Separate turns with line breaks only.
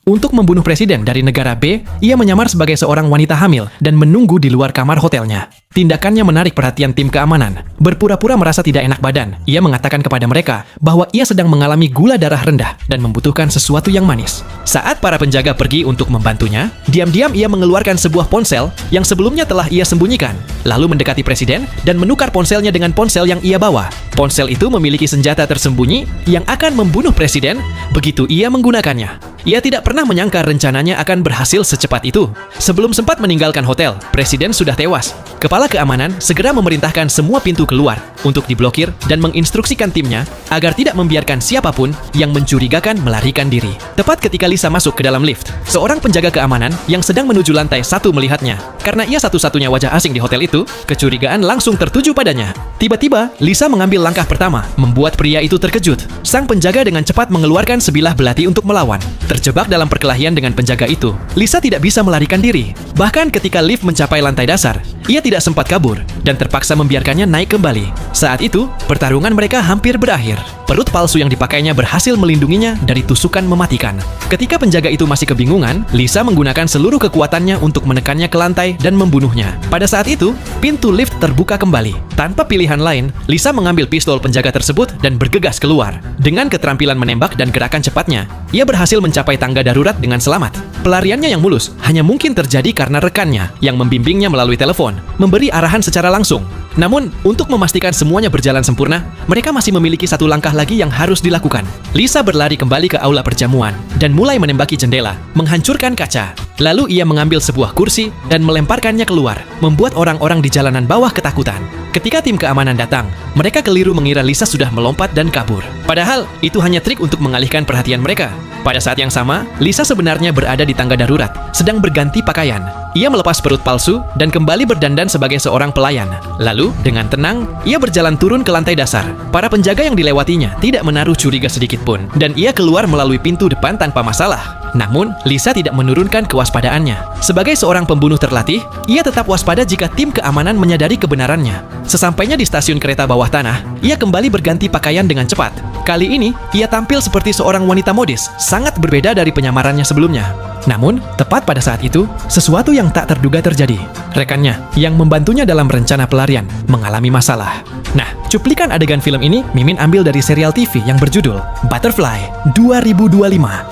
Untuk membunuh presiden dari negara B, ia menyamar sebagai seorang wanita hamil dan menunggu di luar kamar hotelnya. Tindakannya menarik perhatian tim keamanan. Berpura-pura merasa tidak enak badan, ia mengatakan kepada mereka bahwa ia sedang mengalami gula darah rendah dan membutuhkan sesuatu yang manis. Saat para penjaga pergi untuk membantunya, diam-diam ia mengeluarkan sebuah ponsel yang sebelumnya telah ia sembunyikan, lalu mendekati presiden dan menukar ponselnya dengan ponsel yang ia bawa. Ponsel itu memiliki senjata tersembunyi yang akan membunuh presiden begitu ia menggunakannya. Ia tidak pernah menyangka rencananya akan berhasil secepat itu. Sebelum sempat meninggalkan hotel, presiden sudah tewas. Kepala keamanan segera memerintahkan semua pintu keluar untuk diblokir dan menginstruksikan timnya agar tidak membiarkan siapapun yang mencurigakan melarikan diri. Tepat ketika Lisa masuk ke dalam lift, seorang penjaga keamanan yang sedang menuju lantai 1 melihatnya. Karena ia satu-satunya wajah asing di hotel itu, kecurigaan langsung tertuju padanya. Tiba-tiba, Lisa mengambil langkah pertama, membuat pria itu terkejut. Sang penjaga dengan cepat mengeluarkan sebilah belati untuk melawan. Terjebak dalam perkelahian dengan penjaga itu, Lisa tidak bisa melarikan diri. Bahkan ketika lift mencapai lantai dasar, ia tidak sempat kabur dan terpaksa membiarkannya naik kembali. Saat itu, pertarungan mereka hampir berakhir. Perut palsu yang dipakainya berhasil melindunginya dari tusukan mematikan. Ketika penjaga itu masih kebingungan, Lisa menggunakan seluruh kekuatannya untuk menekannya ke lantai dan membunuhnya. Pada saat itu, pintu lift terbuka kembali. Tanpa pilihan lain, Lisa mengambil pistol penjaga tersebut dan bergegas keluar. Dengan keterampilan menembak dan gerakan cepatnya, ia berhasil mencapai tangga darurat dengan selamat. Pelariannya yang mulus hanya mungkin terjadi karena rekannya yang membimbingnya melalui telepon, memberi arahan secara langsung. Namun, untuk memastikan semuanya berjalan sempurna, mereka masih memiliki satu langkah lagi yang harus dilakukan. Lisa berlari kembali ke aula perjamuan dan mulai menembaki jendela, menghancurkan kaca. Lalu ia mengambil sebuah kursi dan melemparkannya keluar, membuat orang-orang di jalanan bawah ketakutan. Ketika tim keamanan datang, mereka keliru mengira Lisa sudah melompat dan kabur. Padahal, itu hanya trik untuk mengalihkan perhatian mereka. Pada saat yang sama, Lisa sebenarnya berada di tangga darurat, sedang berganti pakaian. Ia melepas perut palsu dan kembali berdandan sebagai seorang pelayan. Lalu, dengan tenang, ia berjalan turun ke lantai dasar. Para penjaga yang dilewatinya tidak menaruh curiga sedikit pun, dan ia keluar melalui pintu depan tanpa masalah. Namun, Lisa tidak menurunkan kewaspadaannya. Sebagai seorang pembunuh terlatih, ia tetap waspada jika tim keamanan menyadari kebenarannya. Sesampainya di stasiun kereta bawah tanah, ia kembali berganti pakaian dengan cepat. Kali ini, ia tampil seperti seorang wanita modis, sangat berbeda dari penyamarannya sebelumnya. Namun, tepat pada saat itu, sesuatu yang tak terduga terjadi. Rekannya, yang membantunya dalam rencana pelarian, mengalami masalah. Nah, cuplikan adegan film ini Mimin ambil dari serial TV yang berjudul Butterfly 2025.